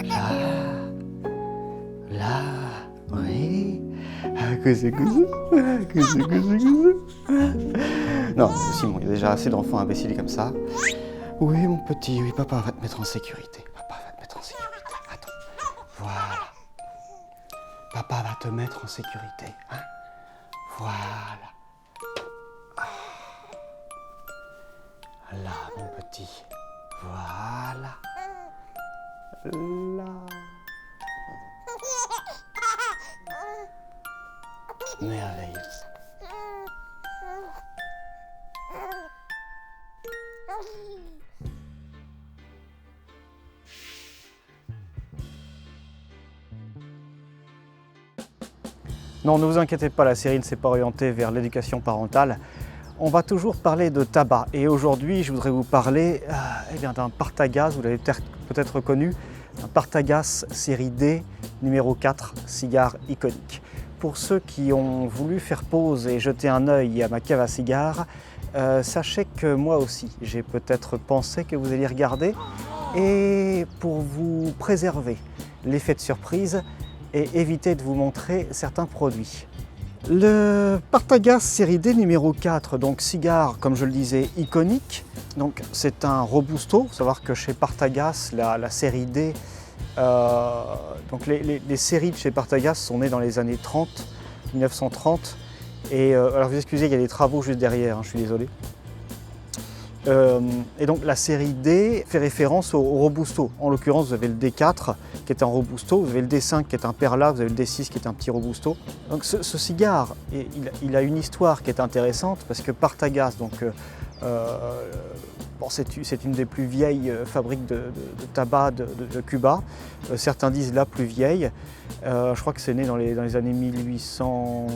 Là, là, oui. Coucou, coucou, coucou. Non, Simon, il y a déjà assez d'enfants imbéciles comme ça. Oui, mon petit, oui, papa va te mettre en sécurité. Papa va te mettre en sécurité. Attends, voilà. Papa va te mettre en sécurité. Hein? Voilà. Là, mon petit. Voilà. Là. Merveilleux. Non, ne vous inquiétez pas, la série ne s'est pas orientée vers l'éducation parentale. On va toujours parler de tabac. Et aujourd'hui, je voudrais vous parler d'un Partagaz, vous l'avez peut-être reconnu, un Partagaz série D numéro 4, cigare iconique. Pour ceux qui ont voulu faire pause et jeter un œil à ma cave à cigares, sachez que moi aussi, j'ai peut-être pensé que vous alliez regarder. Et pour vous préserver l'effet de surprise, et éviter de vous montrer certains produits. Le Partagaz série D numéro 4, donc cigare, comme je le disais, iconique. Donc c'est un Robusto. Il faut savoir que chez Partagaz, la série D, donc les séries de chez Partagaz sont nées dans les années 30, 1930. Et alors vous excusez, il y a des travaux juste derrière, hein, je suis désolé. Et donc la série D fait référence au Robusto. En l'occurrence, vous avez le D4 qui est un Robusto, vous avez le D5 qui est un Perla, vous avez le D6 qui est un petit Robusto. Donc ce cigare, il a une histoire qui est intéressante parce que Partagaz, donc, bon, c'est une des plus vieilles fabriques de tabac de Cuba. Certains disent la plus vieille. Je crois que c'est né dans les années 1800,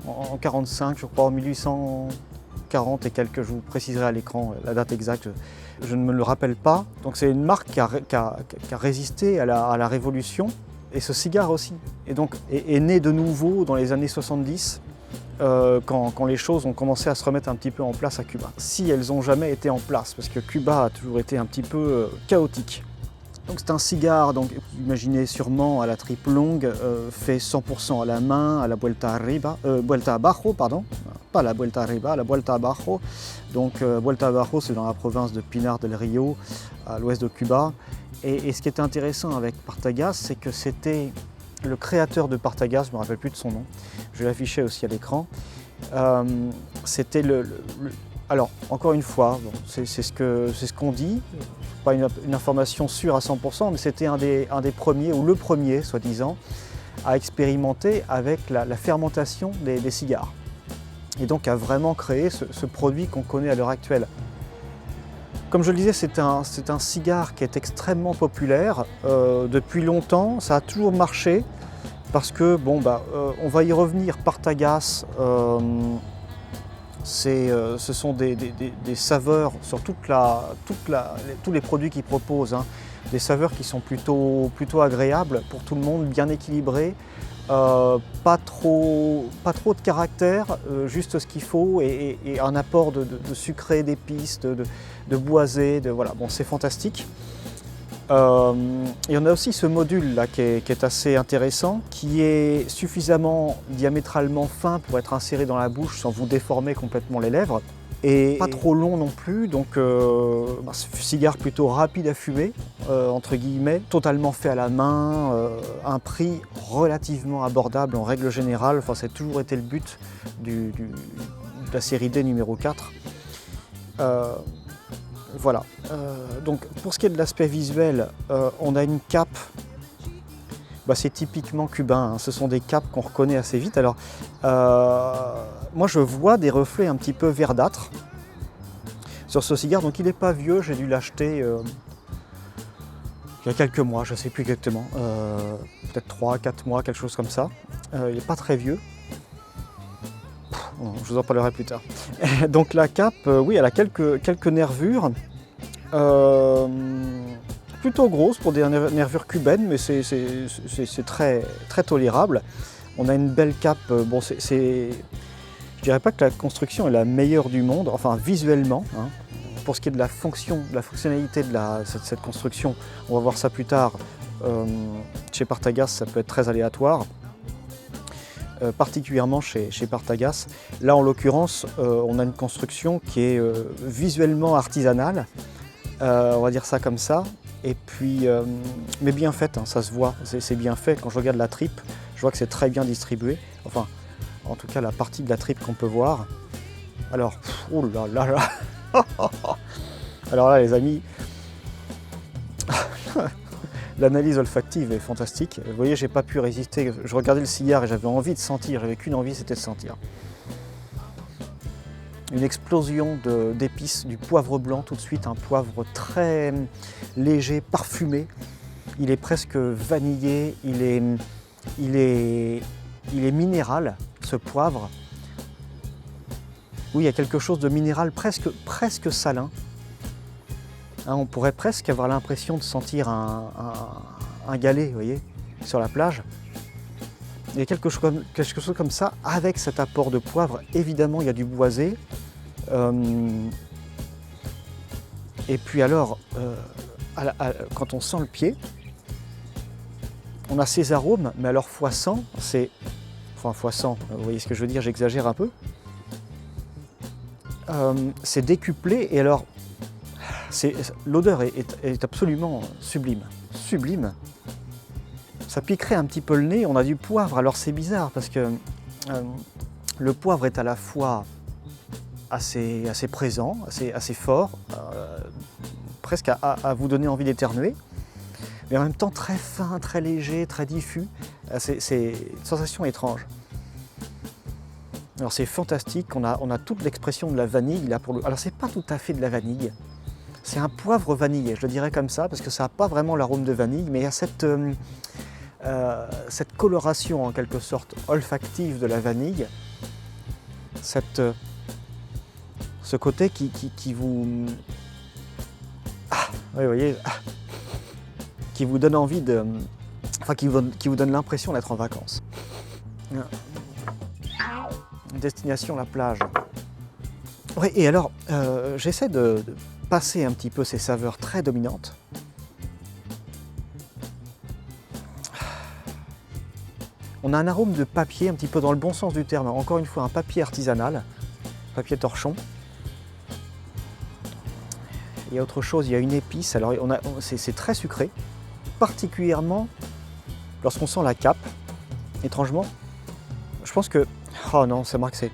en 45, je crois, en 1840 et quelques, je vous préciserai à l'écran la date exacte, je ne me le rappelle pas. Donc c'est une marque qui a résisté à la Révolution, et ce cigare aussi et donc, est né de nouveau dans les années 70, quand les choses ont commencé à se remettre un petit peu en place à Cuba. Si elles n'ont jamais été en place, parce que Cuba a toujours été un petit peu chaotique. Donc c'est un cigare, donc imaginez sûrement à la triple longue, fait 100% à la main, à la vuelta abajo, pardon, pas la vuelta arriba, la vuelta abajo. Donc vuelta abajo, c'est dans la province de Pinar del Río, à l'ouest de Cuba. Et ce qui était intéressant avec Partagaz, c'est que c'était le créateur de Partagaz, je ne me rappelle plus de son nom, je vais l'afficher aussi à l'écran. C'était alors, encore une fois, bon, c'est ce qu'on dit, pas une information sûre à 100%, mais c'était un des premiers, ou le premier, soi-disant, à expérimenter avec la fermentation des cigares. Et donc à vraiment créer ce produit qu'on connaît à l'heure actuelle. Comme je le disais, c'est un cigare qui est extrêmement populaire. Depuis longtemps, ça a toujours marché, parce que, bon, on va y revenir, Partagaz, ce sont des saveurs sur tous les produits qu'ils proposent, hein. Des saveurs qui sont plutôt agréables pour tout le monde, bien équilibrées, pas trop de caractère, juste ce qu'il faut, et un apport de sucré, d'épices, de boisé, voilà, bon, c'est fantastique. Et on a aussi ce module là qui est assez intéressant, qui est suffisamment diamétralement fin pour être inséré dans la bouche sans vous déformer complètement les lèvres, et pas trop long non plus, donc cigare plutôt rapide à fumer, entre guillemets, totalement fait à la main, un prix relativement abordable en règle générale. Enfin, ça a toujours été le but de la série D numéro 4. Voilà, donc pour ce qui est de l'aspect visuel, on a une cape, c'est typiquement cubain, hein. Ce sont des capes qu'on reconnaît assez vite. Alors, moi je vois des reflets un petit peu verdâtres sur ce cigare, donc il n'est pas vieux, j'ai dû l'acheter il y a quelques mois, je ne sais plus exactement, peut-être 3-4 mois, quelque chose comme ça. Il n'est pas très vieux. Je vous en parlerai plus tard. Donc la cape, oui, elle a quelques nervures, plutôt grosses pour des nervures cubaines, mais c'est très tolérable. On a une belle cape, bon, je dirais pas que la construction est la meilleure du monde, enfin visuellement, hein. pour ce qui est de la fonction, de la fonctionnalité de cette construction, on va voir ça plus tard, chez Partagas ça peut être très aléatoire, particulièrement chez Partagas. Là en l'occurrence on a une construction qui est visuellement artisanale, on va dire ça comme ça, et puis, mais bien faite, hein, ça se voit, c'est bien fait. Quand je regarde la tripe, je vois que c'est très bien distribué, enfin en tout cas la partie de la tripe qu'on peut voir. Alors, oh là là là. Alors là les amis, l'analyse olfactive est fantastique. Vous voyez, j'ai pas pu résister, je regardais le cigare et j'avais envie de sentir, j'avais qu'une envie, c'était de sentir. Une explosion d'épices, du poivre blanc tout de suite, un poivre très léger, parfumé. Il est presque vanillé, il est minéral, ce poivre. Oui, il y a quelque chose de minéral, presque salin. Hein, on pourrait presque avoir l'impression de sentir un galet, vous voyez, sur la plage. Il y a quelque chose comme ça, avec cet apport de poivre. Évidemment, il y a du boisé. Et puis alors, quand on sent le pied, on a ces arômes, mais alors fois 100, c'est... Enfin, fois 100, vous voyez ce que je veux dire, j'exagère un peu. C'est décuplé, et alors, l'odeur est absolument sublime. Sublime. Ça piquerait un petit peu le nez, on a du poivre, alors c'est bizarre, parce que le poivre est à la fois assez présent, assez fort, presque à vous donner envie d'éternuer, mais en même temps très fin, très léger, très diffus. C'est une sensation étrange. Alors c'est fantastique, on a toute l'expression de la vanille là pour le... Alors c'est pas tout à fait de la vanille, c'est un poivre vanillé, je le dirais comme ça, parce que ça n'a pas vraiment l'arôme de vanille, mais il y a cette coloration en quelque sorte olfactive de la vanille, ce côté qui vous... Ah, oui, vous voyez, qui vous donne envie de... Enfin, qui vous donne l'impression d'être en vacances. Destination la plage. Oui, et alors, j'essaie de passer un petit peu ces saveurs très dominantes. On a un arôme de papier, un petit peu dans le bon sens du terme. Encore une fois, un papier artisanal, papier torchon. Il y a autre chose, il y a une épice. Alors, c'est très sucré, particulièrement lorsqu'on sent la cape. Étrangement, je pense que... Oh non, c'est marrant que c'est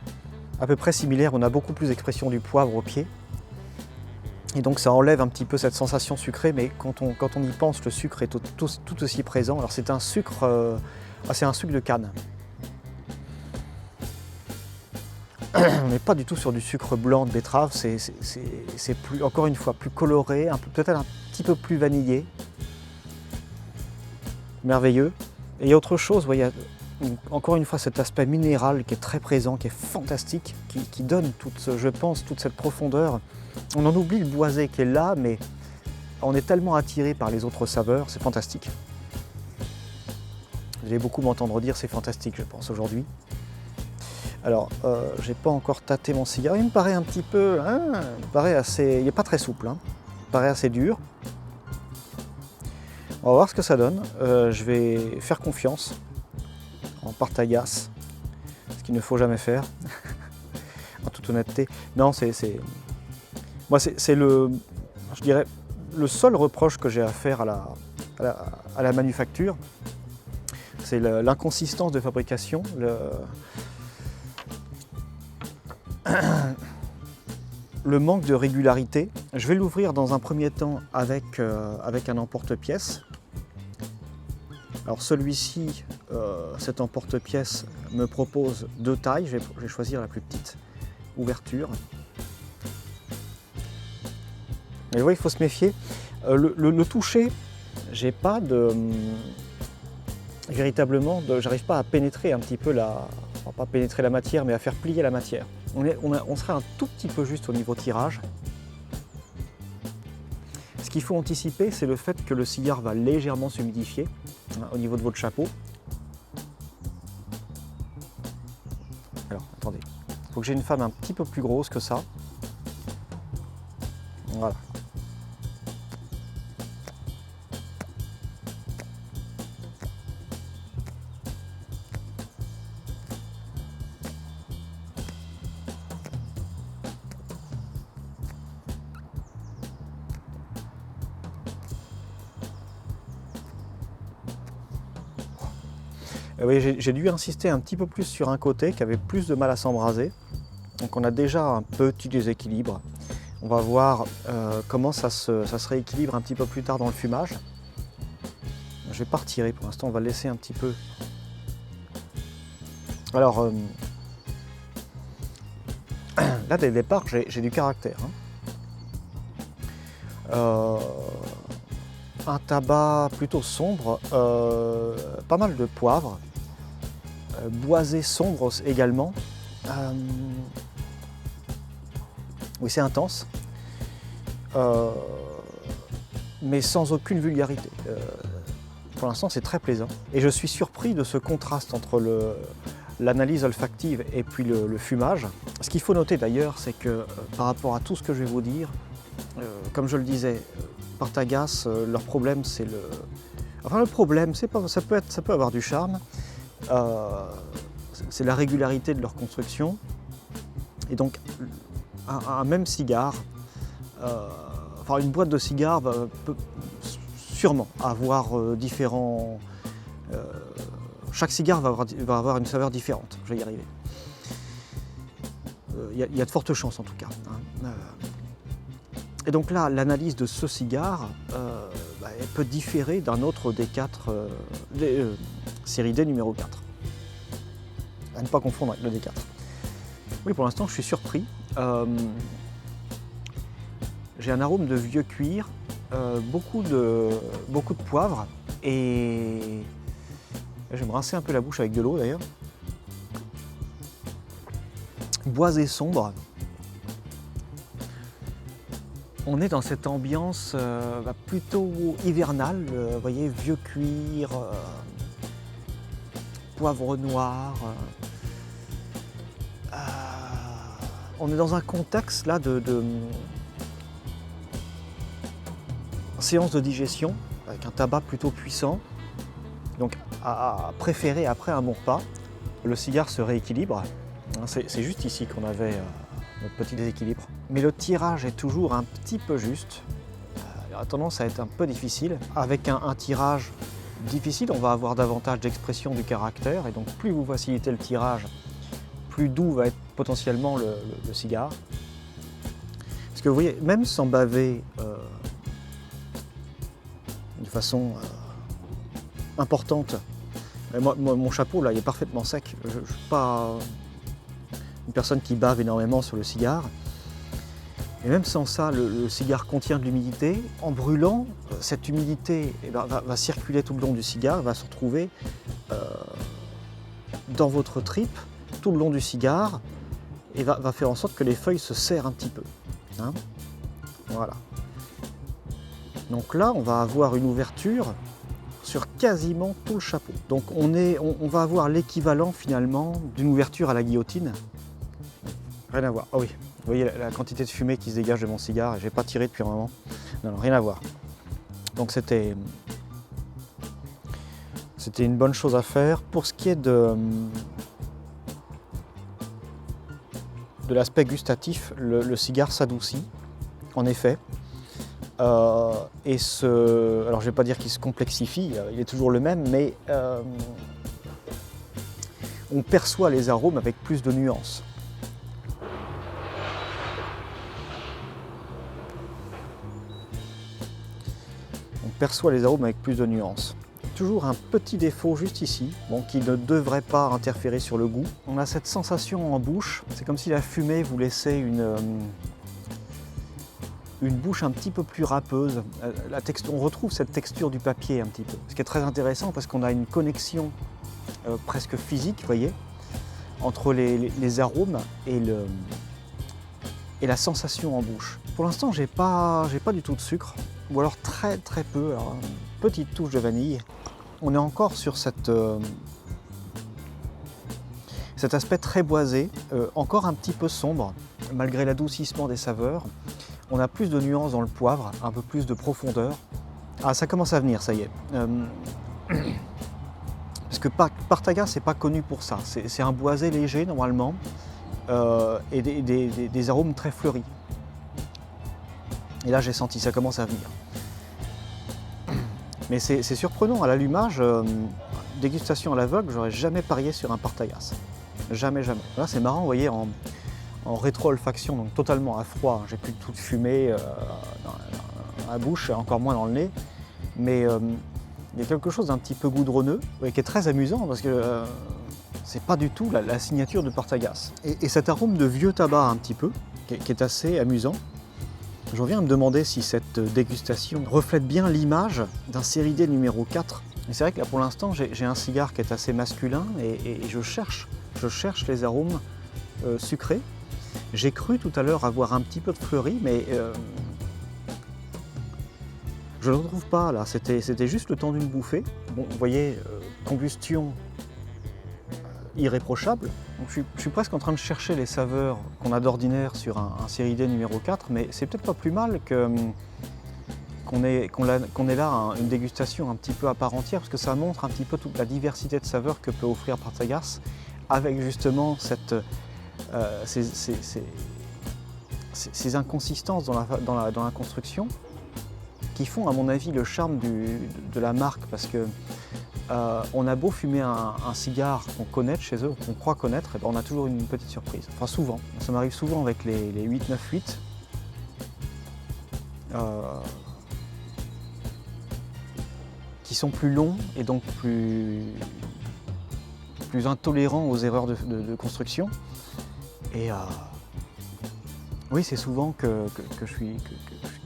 à peu près similaire. On a beaucoup plus d'expression du poivre au pied. Et donc ça enlève un petit peu cette sensation sucrée, mais quand on y pense, le sucre est tout aussi présent. Alors c'est un sucre... c'est un sucre de canne. On n'est pas du tout sur du sucre blanc de betterave, c'est plus, encore une fois, plus coloré, peut-être un petit peu plus vanillé. Merveilleux. Et il y a autre chose, il y a encore une fois cet aspect minéral qui est très présent, qui est fantastique, qui donne je pense, toute cette profondeur. On en oublie le boisé qui est là, mais on est tellement attiré par les autres saveurs, c'est fantastique. Vous allez beaucoup m'entendre dire c'est fantastique, je pense, aujourd'hui. Alors, j'ai pas encore tâté mon cigare, il me paraît un petit peu, il me paraît assez, il n'est pas très souple, il me paraît assez dur. On va voir ce que ça donne, je vais faire confiance en Partagas, ce qu'il ne faut jamais faire, en toute honnêteté. Non, moi c'est je dirais, le seul reproche que j'ai à faire à la manufacture, c'est l'inconsistance de fabrication, le manque de régularité. Je vais l'ouvrir dans un premier temps avec un emporte-pièce. Alors celui-ci, cet emporte-pièce me propose deux tailles, je vais choisir la plus petite ouverture. Et vous voyez, il faut se méfier. Le toucher, j'ai pas véritablement, j'arrive pas à pénétrer un petit peu pas pénétrer la matière, mais à faire plier la matière. On serait un tout petit peu juste au niveau tirage. Ce qu'il faut anticiper, c'est le fait que le cigare va légèrement s'humidifier au niveau de votre chapeau. Alors, attendez, il faut que j'ai une femme un petit peu plus grosse que ça. Voilà. Oui, j'ai dû insister un petit peu plus sur un côté qui avait plus de mal à s'embraser. Donc on a déjà un petit déséquilibre. On va voir comment ça se rééquilibre un petit peu plus tard dans le fumage. Je ne vais pas retirer pour l'instant, on va le laisser un petit peu. Alors là dès le départ j'ai du caractère. Un tabac plutôt sombre, pas mal de poivre, boisé sombre également. Oui, c'est intense, mais sans aucune vulgarité. Pour l'instant, c'est très plaisant. Et je suis surpris de ce contraste entre l'analyse olfactive et puis le fumage. Ce qu'il faut noter d'ailleurs, c'est que par rapport à tout ce que je vais vous dire, comme je le disais, Partagás, leur problème, c'est le... Enfin, le problème, ça peut avoir du charme. C'est la régularité de leur construction. Et donc, un même cigare, enfin une boîte de cigares peut sûrement avoir différents... chaque cigare va avoir une saveur différente, je vais y arriver. Il y a de fortes chances en tout cas. Et donc là, l'analyse de ce cigare elle peut différer d'un autre D4, série D numéro 4. À ne pas confondre avec le D4. Oui, pour l'instant, je suis surpris. J'ai un arôme de vieux cuir, beaucoup de poivre, et je vais me rincer un peu la bouche avec de l'eau d'ailleurs. Boisé sombre. On est dans cette ambiance plutôt hivernale, vous voyez, vieux cuir, poivre noir. On est dans un contexte là de séance de digestion, avec un tabac plutôt puissant. Donc à préférer après un bon repas. Le cigare se rééquilibre. C'est juste ici qu'on avait notre petit déséquilibre. Mais le tirage est toujours un petit peu juste. Il a tendance à être un peu difficile. Avec un tirage difficile, on va avoir davantage d'expression du caractère. Et donc plus vous facilitez le tirage, plus doux va être potentiellement le cigare. Parce que vous voyez, même sans baver de façon importante, mon chapeau là, il est parfaitement sec. Je ne suis pas une personne qui bave énormément sur le cigare. Et même sans ça, le cigare contient de l'humidité. En brûlant, cette humidité va circuler tout le long du cigare, va se retrouver dans votre tripe, tout le long du cigare, et va faire en sorte que les feuilles se serrent un petit peu. Hein, voilà. Donc là, on va avoir une ouverture sur quasiment tout le chapeau. Donc on va avoir l'équivalent finalement d'une ouverture à la guillotine. Rien à voir. Ah oui, vous voyez la quantité de fumée qui se dégage de mon cigare, et je n'ai pas tiré depuis un moment. Non, rien à voir. Donc c'était une bonne chose à faire. Pour ce qui est de l'aspect gustatif, le cigare s'adoucit, en effet. Alors je ne vais pas dire qu'il se complexifie, il est toujours le même, mais on perçoit les arômes avec plus de nuances. Perçoit les arômes avec plus de nuances. Toujours un petit défaut juste ici, qui ne devrait pas interférer sur le goût. On a cette sensation en bouche, c'est comme si la fumée vous laissait une bouche un petit peu plus râpeuse. On retrouve cette texture du papier un petit peu, ce qui est très intéressant parce qu'on a une connexion presque physique, vous voyez, entre les arômes et la sensation en bouche. Pour l'instant, j'ai pas du tout de sucre, ou alors très très peu, alors une petite touche de vanille. On est encore sur cet aspect très boisé, encore un petit peu sombre, malgré l'adoucissement des saveurs. on a plus de nuances dans le poivre, un peu plus de profondeur. Ah, ça commence à venir, ça y est. Parce que Partagas, c'est pas connu pour ça. C'est un boisé léger normalement et des arômes très fleuris. Et là, j'ai senti, ça commence à venir. Mais c'est surprenant, à l'allumage, dégustation à l'aveugle, j'aurais jamais parié sur un Partagas. Jamais, jamais. Là, c'est marrant, vous voyez, en rétro-olfaction, donc totalement à froid. J'ai plus de toute fumée dans la bouche, encore moins dans le nez. Mais il y a quelque chose d'un petit peu goudronneux, qui est très amusant parce que c'est pas du tout la signature de Partagas. Et cet arôme de vieux tabac un petit peu, qui est assez amusant. J'en viens à me demander si cette dégustation reflète bien l'image d'un série D numéro 4. Et c'est vrai que là pour l'instant j'ai un cigare qui est assez masculin et je cherche les arômes sucrés. J'ai cru tout à l'heure avoir un petit peu de fleuri, mais je ne le retrouve pas là, c'était juste le temps d'une bouffée. Bon, vous voyez, combustion irréprochable. Donc, je suis presque en train de chercher les saveurs qu'on a d'ordinaire sur un série D numéro 4, mais c'est peut-être pas plus mal qu'on ait là une dégustation un petit peu à part entière, parce que ça montre un petit peu toute la diversité de saveurs que peut offrir Partagas, avec justement ces inconsistances dans la construction, qui font à mon avis le charme de la marque, parce que on a beau fumer un cigare qu'on connaît de chez eux, qu'on croit connaître, et ben on a toujours une petite surprise. Enfin souvent, ça m'arrive souvent avec les 898. Qui sont plus longs et donc plus intolérants aux erreurs de construction. Et oui, c'est souvent que je suis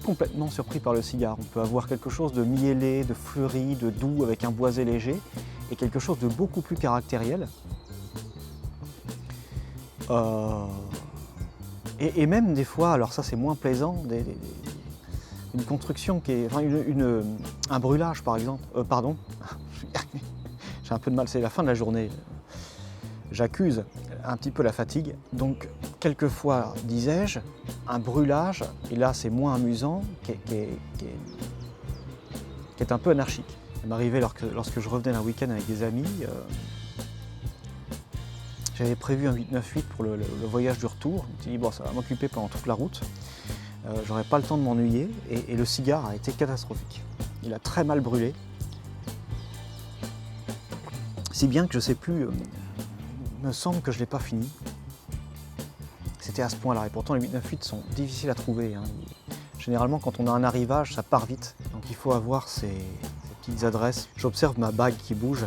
complètement surpris par le cigare. On peut avoir quelque chose de miellé, de fleuri, de doux avec un boisé léger et quelque chose de beaucoup plus caractériel. Et même des fois, alors ça c'est moins plaisant, une construction qui est, enfin un brûlage par exemple, pardon, j'ai un peu de mal, c'est la fin de la journée, j'accuse un petit peu la fatigue, donc quelquefois, disais-je, un brûlage, et là c'est moins amusant, qui est un peu anarchique. Ça m'arrivait lorsque je revenais d'un week-end avec des amis, j'avais prévu un 898 pour le voyage du retour, je me suis dit bon ça va m'occuper pendant toute la route, j'aurais pas le temps de m'ennuyer, et le cigare a été catastrophique. Il a très mal brûlé, si bien que je sais plus, il me semble que je ne l'ai pas fini. C'était à ce point-là, et pourtant les 898 sont difficiles à trouver. Hein. Généralement quand on a un arrivage, ça part vite, donc il faut avoir ces petites adresses. J'observe ma bague qui bouge.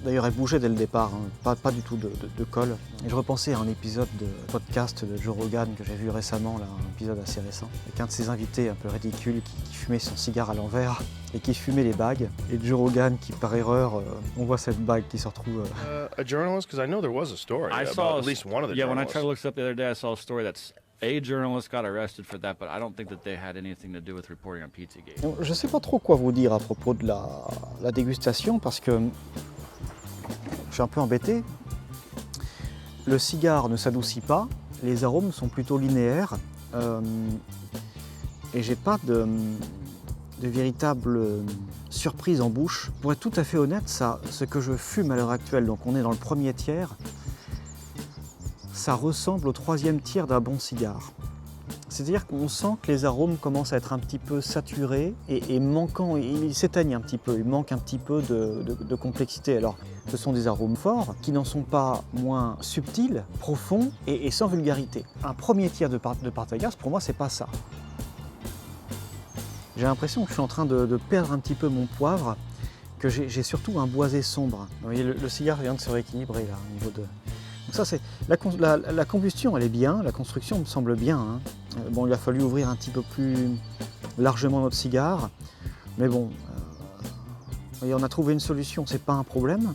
D'ailleurs, elle bougeait dès le départ, hein, pas du tout de colle. Et je repensais à un épisode de podcast de Joe Rogan que j'ai vu récemment, là, un épisode assez récent, avec un de ses invités un peu ridicule qui fumait son cigare à l'envers et qui fumait les bagues. Et Joe Rogan qui, par erreur, on voit cette bague qui se retrouve. A journalist, because I know there was a story about at least one of the Yeah, when I journalists. tried to look this up the other day, I saw a story that's a journalist got arrested for that, but I don't think that they had anything to do with reporting on Pizzagate. Donc, je ne sais pas trop quoi vous dire à propos de la dégustation parce que je suis un peu embêté. Le cigare ne s'adoucit pas, les arômes sont plutôt linéaires et j'ai pas de véritable surprise en bouche. Pour être tout à fait honnête, ce que je fume à l'heure actuelle, donc on est dans le premier tiers, ça ressemble au troisième tiers d'un bon cigare. C'est-à-dire qu'on sent que les arômes commencent à être un petit peu saturés et manquant, ils s'éteignent un petit peu, il manque un petit peu de complexité. Alors, ce sont des arômes forts qui n'en sont pas moins subtils, profonds et sans vulgarité. Un premier tiers de Partagas, pour moi, c'est pas ça. J'ai l'impression que je suis en train de perdre un petit peu mon poivre, que j'ai surtout un boisé sombre. Vous voyez, le cigare vient de se rééquilibrer là, au niveau de... Donc ça, c'est la combustion, elle est bien, la construction me semble bien. Hein. Bon, il a fallu ouvrir un petit peu plus largement notre cigare, mais bon, on a trouvé une solution, c'est pas un problème.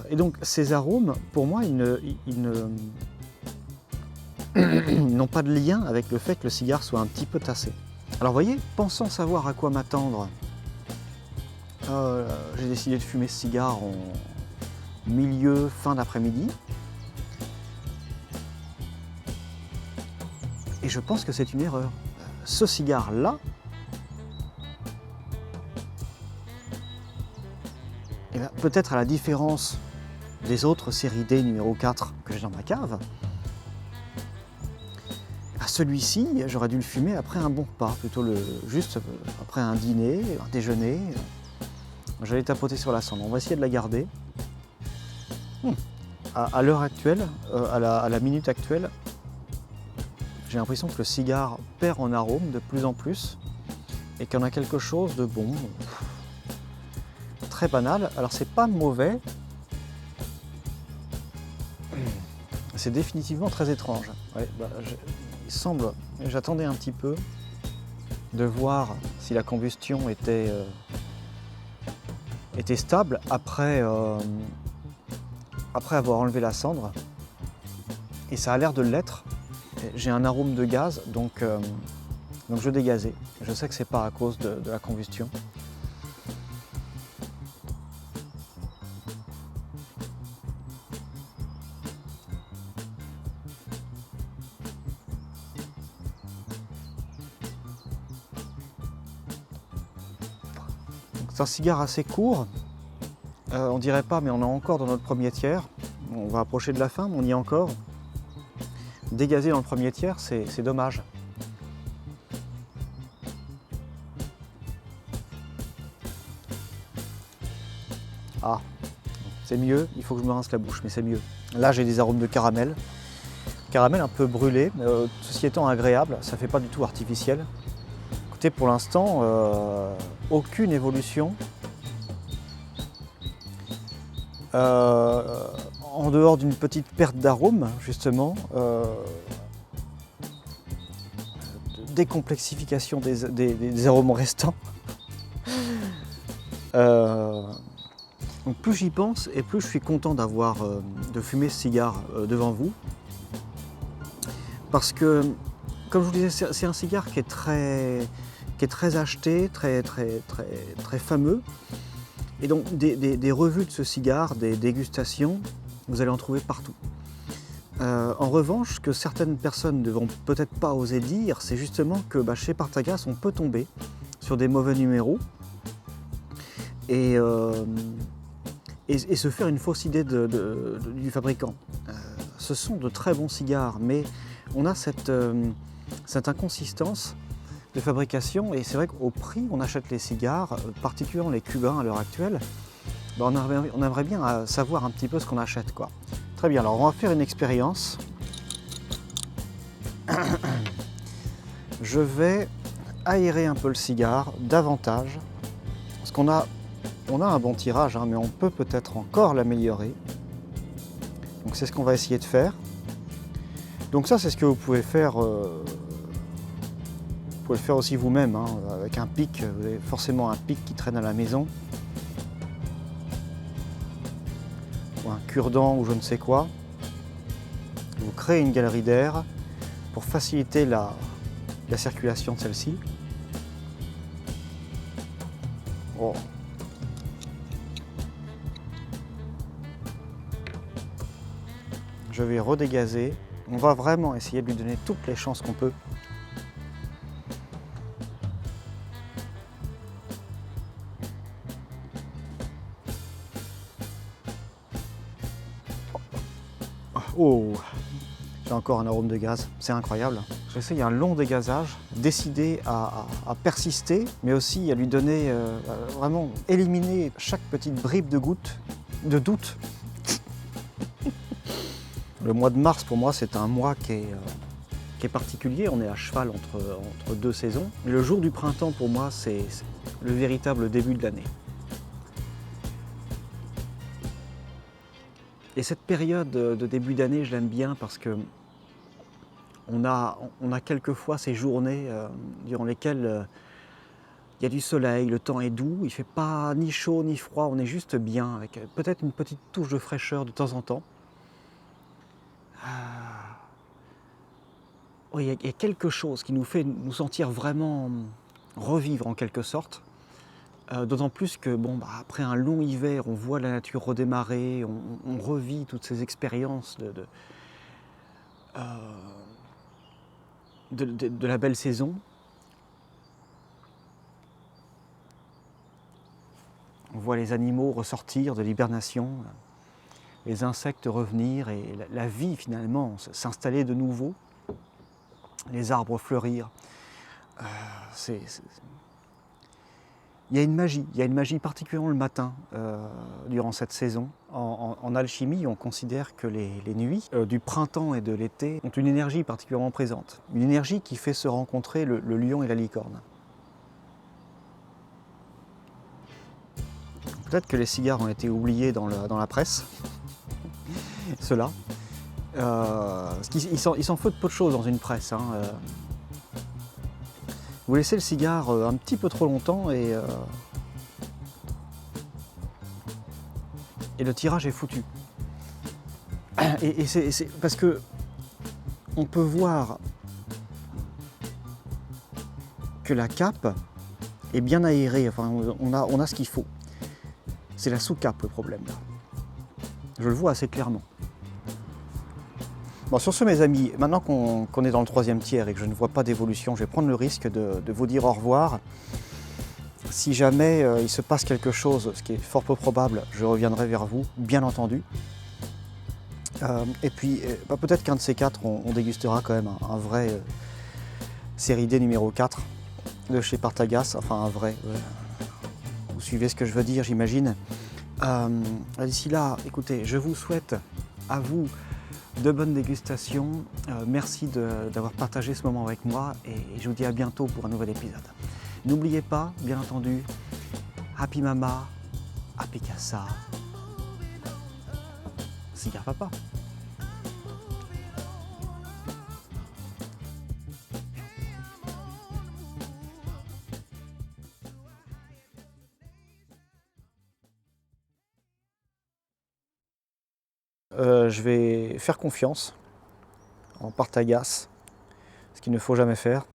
Et donc ces arômes, pour moi, ils n'ont pas de lien avec le fait que le cigare soit un petit peu tassé. Alors vous voyez, pensant savoir à quoi m'attendre, j'ai décidé de fumer ce cigare en fin d'après-midi. Et je pense que c'est une erreur. Ce cigare-là, eh ben, peut-être à la différence des autres séries D numéro 4 que j'ai dans ma cave, celui-ci, j'aurais dû le fumer après un bon repas, plutôt juste après un dîner, un déjeuner. J'allais tapoter sur la cendre. On va essayer de la garder. À l'heure actuelle, à la minute actuelle, j'ai l'impression que le cigare perd en arôme de plus en plus et qu'il y en a quelque chose de bon, très banal. Alors c'est pas mauvais, c'est définitivement très étrange. Ouais, il semble, j'attendais un petit peu de voir si la combustion était stable après avoir enlevé la cendre, et ça a l'air de l'être. J'ai un arôme de gaz, donc je dégazais. Je sais que c'est pas à cause de la combustion. C'est un cigare assez court, on dirait pas, mais on est encore dans notre premier tiers. On va approcher de la fin, mais on y est encore. Dégazer dans le premier tiers, c'est dommage. Ah, c'est mieux, il faut que je me rince la bouche, mais c'est mieux. Là, j'ai des arômes de caramel. Caramel un peu brûlé, ceci étant agréable, ça fait pas du tout artificiel. Écoutez, pour l'instant, aucune évolution. En dehors d'une petite perte d'arôme, justement, décomplexification des arômes restants. Donc plus j'y pense et plus je suis content de fumer ce cigare devant vous. Parce que, comme je vous disais, c'est un cigare qui est très acheté, très fameux. Et donc des revues de ce cigare, des dégustations, vous allez en trouver partout. En revanche, ce que certaines personnes ne vont peut-être pas oser dire, c'est justement que chez Partagas, on peut tomber sur des mauvais numéros et se faire une fausse idée du fabricant. Ce sont de très bons cigares, mais on a cette inconsistance de fabrication, et c'est vrai qu'au prix on achète les cigares, particulièrement les cubains à l'heure actuelle, on aimerait bien savoir un petit peu ce qu'on achète, quoi. Très bien, alors on va faire une expérience. Je vais aérer un peu le cigare davantage, parce qu'on a un bon tirage, hein, mais on peut peut-être encore l'améliorer. Donc c'est ce qu'on va essayer de faire. Donc ça, c'est ce que vous pouvez faire. Vous pouvez le faire aussi vous-même, hein, avec un pic. Vous avez forcément un pic qui traîne à la maison. Ou un cure-dent ou je ne sais quoi. Vous créez une galerie d'air pour faciliter la circulation de celle-ci. Oh. Je vais redégazer. On va vraiment essayer de lui donner toutes les chances qu'on peut. Oh, j'ai encore un arôme de gaz, c'est incroyable. J'essaye un long dégazage, décidé à persister, mais aussi à lui donner, vraiment éliminer chaque petite bribe de doute. Le mois de mars, pour moi, c'est un mois qui est particulier. On est à cheval entre deux saisons. Mais le jour du printemps, pour moi, c'est le véritable début de l'année. Et cette période de début d'année, je l'aime bien parce que on a quelquefois ces journées durant lesquelles il y a du soleil, le temps est doux, il ne fait pas ni chaud ni froid, on est juste bien, avec peut-être une petite touche de fraîcheur de temps en temps. Il y a quelque chose qui nous fait nous sentir vraiment revivre en quelque sorte. D'autant plus que après un long hiver, on voit la nature redémarrer, on revit toutes ces expériences de la belle saison. On voit les animaux ressortir de l'hibernation, les insectes revenir et la vie finalement s'installer de nouveau, les arbres fleurir. Il y a une magie particulièrement le matin durant cette saison. En alchimie, on considère que les nuits du printemps et de l'été ont une énergie particulièrement présente. Une énergie qui fait se rencontrer le lion et la licorne. Peut-être que les cigares ont été oubliés dans la presse, ceux-là. Ils s'en foutent peu de choses dans une presse. Hein. Vous laissez le cigare un petit peu trop longtemps et le tirage est foutu. Et c'est parce que on peut voir que la cape est bien aérée, enfin on a ce qu'il faut. C'est la sous-cape le problème là. Je le vois assez clairement. Bon, sur ce mes amis, maintenant qu'on est dans le troisième tiers et que je ne vois pas d'évolution, je vais prendre le risque de vous dire au revoir. Si jamais il se passe quelque chose, ce qui est fort peu probable, je reviendrai vers vous, bien entendu. Et puis peut-être qu'un de ces quatre, on dégustera quand même un vrai série D numéro 4 de chez Partagas, enfin un vrai. Vous suivez ce que je veux dire, j'imagine. D'ici là, écoutez, je vous souhaite à vous de bonnes dégustations. Merci d'avoir partagé ce moment avec moi et je vous dis à bientôt pour un nouvel épisode. N'oubliez pas, bien entendu, Happy Mama, Happy Casa, Cigare Papa. Je vais faire confiance en Partagas, ce qu'il ne faut jamais faire.